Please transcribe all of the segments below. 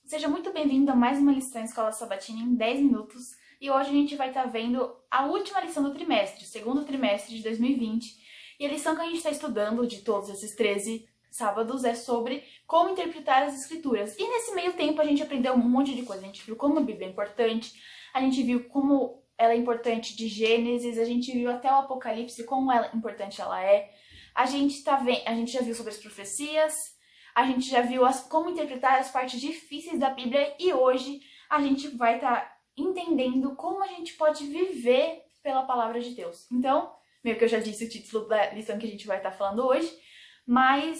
Seja muito bem-vindo a mais uma lição Escola Sabatina em 10 minutos. E hoje a gente vai estar vendo a última lição do trimestre, o segundo trimestre de 2020. E a lição que a gente está estudando de todos esses 13 sábados é sobre como interpretar as escrituras. E nesse meio tempo a gente aprendeu um monte de coisa. A gente viu como a Bíblia é importante, a gente viu como ela é importante de Gênesis, a gente viu até o Apocalipse, como importante ela é. A gente já viu sobre as profecias, a gente já viu como interpretar as partes difíceis da Bíblia e hoje a gente vai estar entendendo como a gente pode viver pela palavra de Deus. Então, meio que eu já disse o título da lição que a gente vai estar falando hoje, mas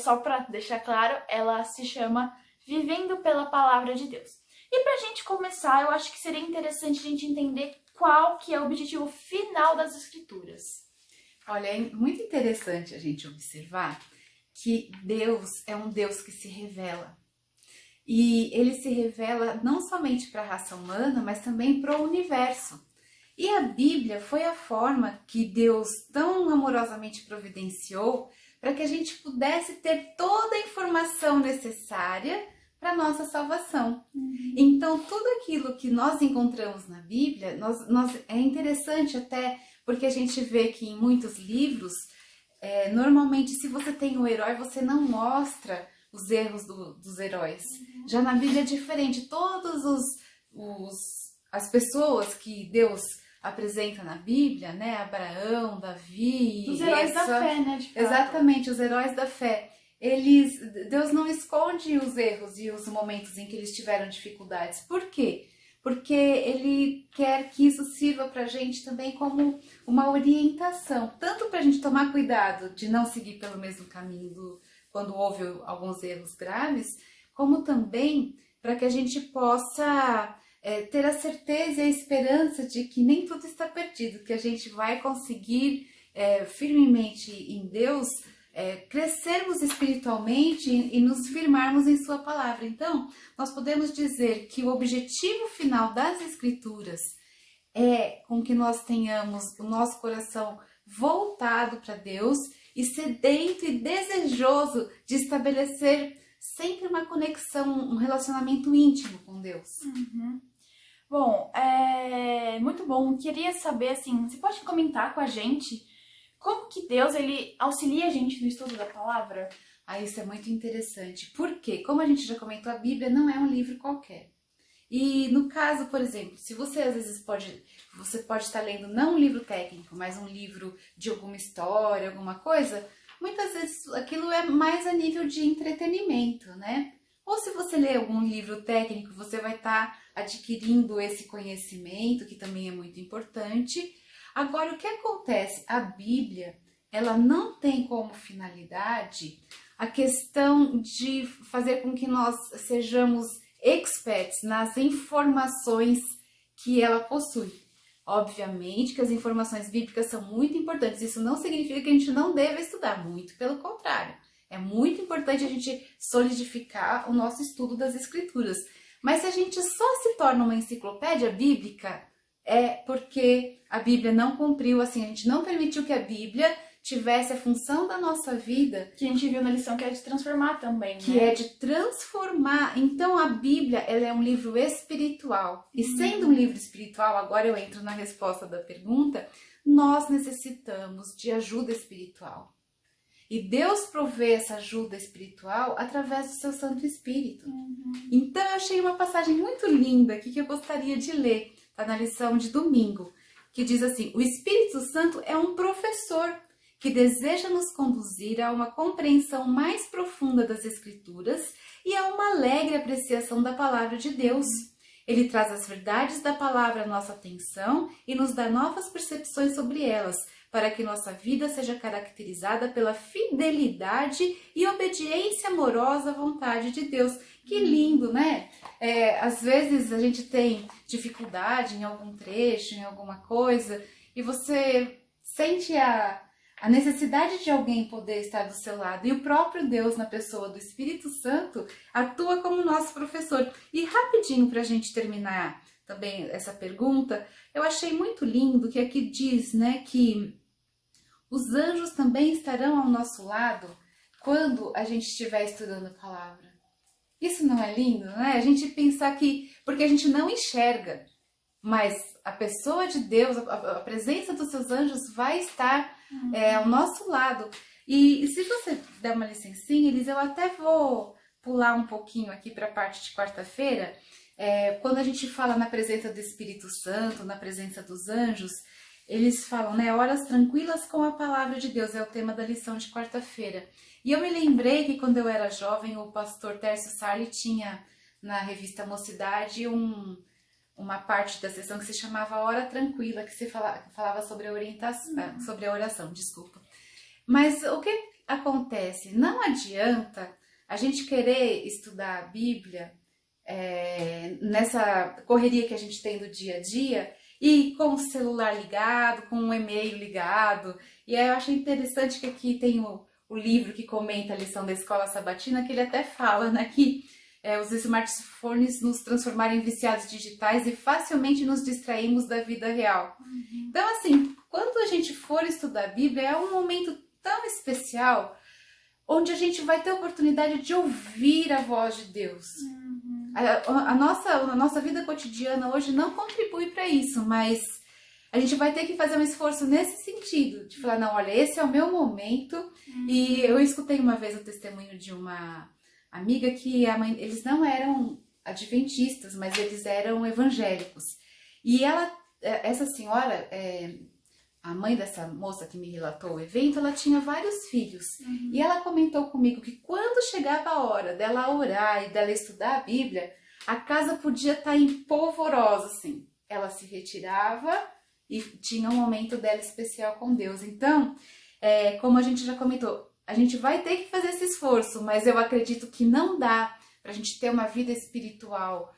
só para deixar claro, ela se chama Vivendo pela Palavra de Deus. E pra gente começar, eu acho que seria interessante a gente entender qual que é o objetivo final das Escrituras. Olha, é muito interessante a gente observar que Deus é um Deus que se revela. E ele se revela não somente para a raça humana, mas também para o universo. E a Bíblia foi a forma que Deus tão amorosamente providenciou para que a gente pudesse ter toda a informação necessária para a nossa salvação. Então, tudo aquilo que nós encontramos na Bíblia, é interessante até porque a gente vê que em muitos livros, normalmente se você tem um herói, você não mostra os erros dos heróis. Já na Bíblia é diferente, as pessoas que Deus apresenta na Bíblia, né, Abraão, Davi... Os heróis da fé, né, de fato. Exatamente, os heróis da fé. Deus não esconde os erros e os momentos em que eles tiveram dificuldades. Por quê? Porque Ele quer que isso sirva para a gente também como uma orientação. Tanto para a gente tomar cuidado de não seguir pelo mesmo caminho quando houve alguns erros graves, como também para que a gente possa ter a certeza e a esperança de que nem tudo está perdido, que a gente vai conseguir firmemente em Deus crescermos espiritualmente e nos firmarmos em sua palavra. Então, nós podemos dizer que o objetivo final das Escrituras é com que nós tenhamos o nosso coração voltado para Deus e sedento e desejoso de estabelecer sempre uma conexão, um relacionamento íntimo com Deus. Bom, muito bom. Queria saber, assim, você pode comentar com a gente como que Deus, ele auxilia a gente no estudo da palavra? Isso é muito interessante. Porque, como a gente já comentou, a Bíblia não é um livro qualquer. E no caso, por exemplo, se você às vezes você pode estar lendo não um livro técnico, mas um livro de alguma história, alguma coisa, muitas vezes aquilo é mais a nível de entretenimento, né? Ou se você lê algum livro técnico, você vai estar adquirindo esse conhecimento, que também é muito importante. Agora, o que acontece? A Bíblia, ela não tem como finalidade a questão de fazer com que nós sejamos experts nas informações que ela possui. Obviamente que as informações bíblicas são muito importantes, isso não significa que a gente não deva estudar, muito pelo contrário. É muito importante a gente solidificar o nosso estudo das Escrituras. Mas se a gente só se torna uma enciclopédia bíblica, é porque a Bíblia não cumpriu, assim, a gente não permitiu que a Bíblia tivesse a função da nossa vida. Que a gente viu na lição que é de transformar também, né? Que é de transformar. Então a Bíblia, ela é um livro espiritual. E sendo um livro espiritual, agora eu entro na resposta da pergunta, nós necessitamos de ajuda espiritual. E Deus provê essa ajuda espiritual através do seu Santo Espírito. Então eu achei uma passagem muito linda aqui que eu gostaria de ler. Está na lição de domingo, que diz assim: o Espírito Santo é um professor que deseja nos conduzir a uma compreensão mais profunda das Escrituras e a uma alegre apreciação da palavra de Deus. Ele traz as verdades da palavra à nossa atenção e nos dá novas percepções sobre elas, para que nossa vida seja caracterizada pela fidelidade e obediência amorosa à vontade de Deus. Que lindo, né? Às vezes a gente tem dificuldade em algum trecho, em alguma coisa, e você sente a necessidade de alguém poder estar do seu lado. E o próprio Deus, na pessoa do Espírito Santo, atua como nosso professor. E rapidinho, para a gente terminar também essa pergunta, eu achei muito lindo que aqui diz, né, que os anjos também estarão ao nosso lado quando a gente estiver estudando a palavra. Isso não é lindo, né? A gente pensar que, porque a gente não enxerga, mas a pessoa de Deus, a presença dos seus anjos vai estar ao nosso lado. E se você der uma licencinha, Elis, eu até vou pular um pouquinho aqui para a parte de quarta-feira. Quando a gente fala na presença do Espírito Santo, na presença dos anjos, eles falam, né? Horas tranquilas com a palavra de Deus, é o tema da lição de quarta-feira. E eu me lembrei que quando eu era jovem, o pastor Tércio Sarli tinha na revista Mocidade uma parte da sessão que se chamava Hora Tranquila, que se falava sobre a orientação, sobre a oração, desculpa. Mas o que acontece? Não adianta a gente querer estudar a Bíblia nessa correria que a gente tem do dia a dia e com o celular ligado, com o e-mail ligado. E aí eu acho interessante que aqui tem o livro que comenta a lição da escola sabatina, que ele até fala, né, que os smartphones nos transformaram em viciados digitais e facilmente nos distraímos da vida real. Então, assim, quando a gente for estudar a Bíblia, é um momento tão especial onde a gente vai ter a oportunidade de ouvir a voz de Deus. A nossa vida cotidiana hoje não contribui para isso, mas a gente vai ter que fazer um esforço nesse sentido, de falar, não, olha, esse é o meu momento. E eu escutei uma vez o testemunho de uma amiga que eles não eram adventistas, mas eles eram evangélicos. E essa senhora, a mãe dessa moça que me relatou o evento, ela tinha vários filhos. E ela comentou comigo que quando chegava a hora dela orar e dela estudar a Bíblia, a casa podia estar em polvorosa, assim. Ela se retirava e tinha um momento dela especial com Deus. Então, como a gente já comentou, a gente vai ter que fazer esse esforço, mas eu acredito que não dá para a gente ter uma vida espiritual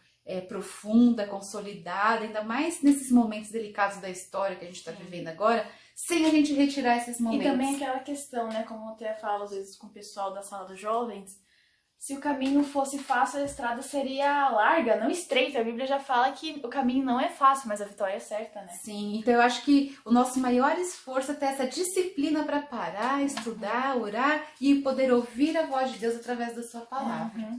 profunda, consolidada, ainda mais nesses momentos delicados da história que a gente está vivendo agora, sem a gente retirar esses momentos. E também aquela questão, né, como eu até falo às vezes com o pessoal da sala dos jovens, se o caminho fosse fácil, a estrada seria larga, não estreita. A Bíblia já fala que o caminho não é fácil, mas a vitória é certa, né? Sim, então eu acho que o nosso maior esforço é ter essa disciplina para parar, estudar, orar e poder ouvir a voz de Deus através da sua palavra.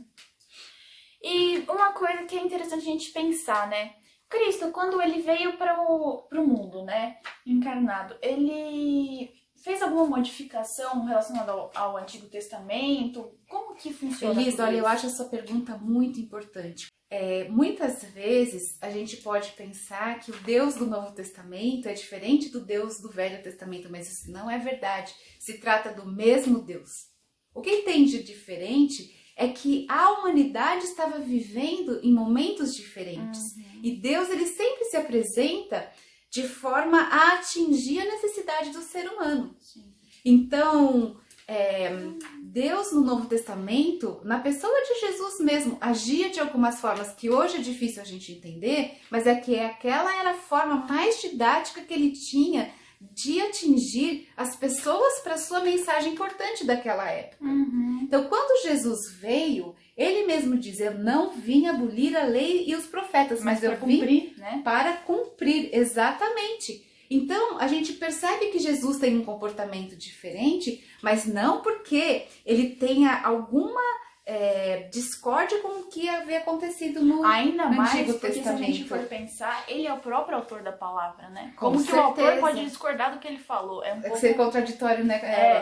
E uma coisa que é interessante a gente pensar, né? Cristo, quando ele veio para o mundo, né, encarnado, ele fez alguma modificação relacionada ao Antigo Testamento? Como que funciona? Elis, olha, eu acho essa pergunta muito importante. Muitas vezes a gente pode pensar que o Deus do Novo Testamento é diferente do Deus do Velho Testamento, mas isso não é verdade. Se trata do mesmo Deus. O que tem de diferente é que a humanidade estava vivendo em momentos diferentes. E Deus, ele sempre se apresenta de forma a atingir a necessidade do ser humano. Então, Deus no Novo Testamento, na pessoa de Jesus mesmo, agia de algumas formas que hoje é difícil a gente entender, mas aquela era a forma mais didática que ele tinha de atingir as pessoas para a sua mensagem importante daquela época. Então, quando Jesus veio, ele mesmo diz, eu não vim abolir a lei e os profetas, mas eu vim cumprir, né? Para cumprir, exatamente. Então, a gente percebe que Jesus tem um comportamento diferente, mas não porque ele tenha alguma discórdia com o que havia acontecido no Ainda mais Antigo porque Testamento. se a gente for pensar, ele é o próprio autor da palavra, né? Com Como que o autor certeza. pode discordar do que ele falou? É um pouco... Ser contraditório, né,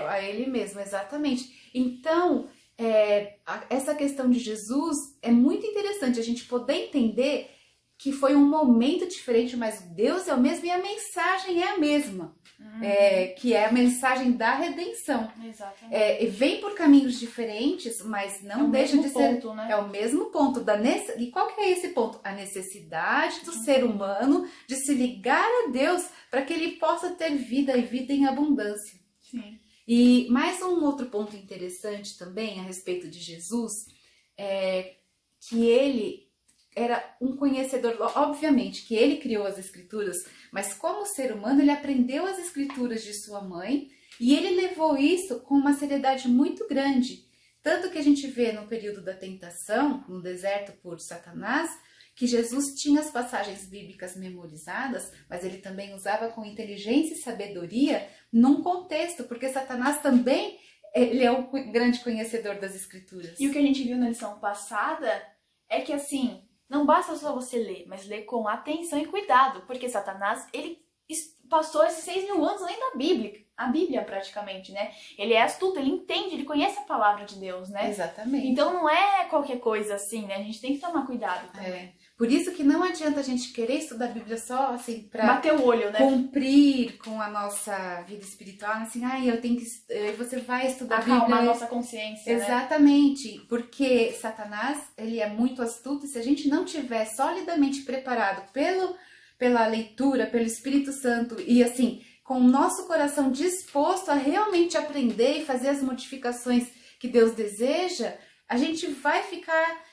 a ele mesmo, exatamente. Então, essa questão de Jesus é muito interessante a gente poder entender que foi um momento diferente, mas Deus é o mesmo e a mensagem é a mesma. Que é a mensagem da redenção. Exatamente. Vem por caminhos diferentes, mas não deixa de ser... ponto, né? É o mesmo ponto. E qual que é esse ponto? A necessidade do ser humano de se ligar a Deus para que ele possa ter vida e vida em abundância. Sim. E mais um outro ponto interessante também a respeito de Jesus é que ele era um conhecedor, obviamente que ele criou as escrituras, mas como ser humano ele aprendeu as escrituras de sua mãe e ele levou isso com uma seriedade muito grande. Tanto que a gente vê no período da tentação, no deserto por Satanás, que Jesus tinha as passagens bíblicas memorizadas, mas ele também usava com inteligência e sabedoria num contexto, porque Satanás também ele é o grande conhecedor das escrituras. E o que a gente viu na lição passada é que, assim, não basta só você ler, mas ler com atenção e cuidado, porque Satanás, ele passou esses 6.000 anos lendo a Bíblia praticamente, né? Ele é astuto, ele entende, ele conhece a palavra de Deus, né? Exatamente. Então não é qualquer coisa assim, né? A gente tem que tomar cuidado também. Por isso que não adianta a gente querer estudar a Bíblia só assim pra bater o olho, né? Cumprir com a nossa vida espiritual, assim, eu tenho que você vai estudar a Bíblia. Acalmar a nossa consciência, exatamente, né? Porque Satanás, ele é muito astuto, e se a gente não tiver solidamente preparado pela leitura, pelo Espírito Santo e assim, com o nosso coração disposto a realmente aprender e fazer as modificações que Deus deseja, a gente vai ficar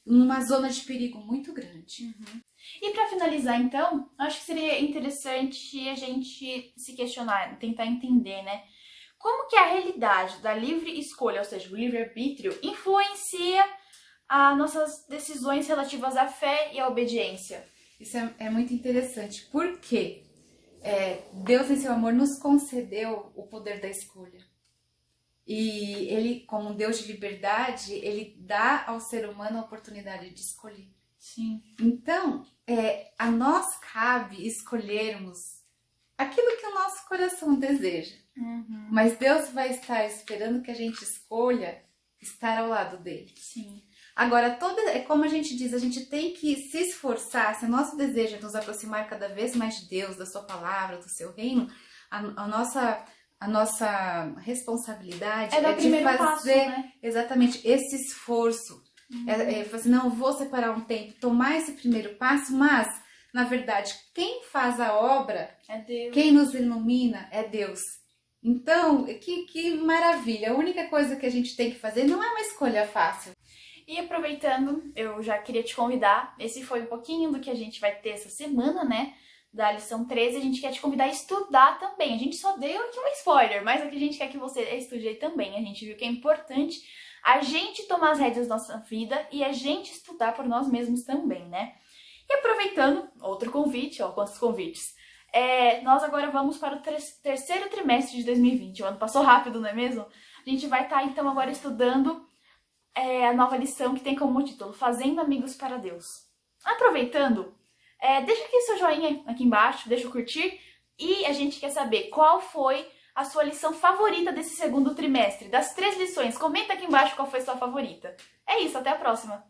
numa zona de perigo muito grande. Uhum. E para finalizar, então, acho que seria interessante a gente se questionar, tentar entender, né? Como que a realidade da livre escolha, ou seja, o livre-arbítrio, influencia as nossas decisões relativas à fé e à obediência? Isso é muito interessante, porque Deus, em seu amor, nos concedeu o poder da escolha. E ele, como um Deus de liberdade, ele dá ao ser humano a oportunidade de escolher. Sim. Então, a nós cabe escolhermos aquilo que o nosso coração deseja. Uhum. Mas Deus vai estar esperando que a gente escolha estar ao lado dele. Sim. Agora, como a gente diz, a gente tem que se esforçar, se o nosso desejo é nos aproximar cada vez mais de Deus, da sua palavra, do seu reino, a nossa responsabilidade é de fazer passo, né? exatamente esse esforço. Assim, não, eu vou separar um tempo, tomar esse primeiro passo, mas, na verdade, quem faz a obra, é Deus. Quem nos ilumina é Deus. Então, que maravilha! A única coisa que a gente tem que fazer não é uma escolha fácil. E aproveitando, eu já queria te convidar, esse foi um pouquinho do que a gente vai ter essa semana, né? Da lição 13, a gente quer te convidar a estudar também. A gente só deu aqui um spoiler, mas o que a gente quer que você estude aí também. A gente viu que é importante a gente tomar as rédeas da nossa vida e a gente estudar por nós mesmos também, né? E aproveitando, outro convite, ó, quantos convites. Nós agora vamos para o terceiro trimestre de 2020. O ano passou rápido, não é mesmo? A gente vai estar, então, agora estudando a nova lição que tem como título Fazendo Amigos para Deus. Aproveitando, deixa aqui seu joinha aqui embaixo, deixa eu curtir. E a gente quer saber qual foi a sua lição favorita desse segundo trimestre. Das 3 lições, comenta aqui embaixo qual foi a sua favorita. É isso, até a próxima!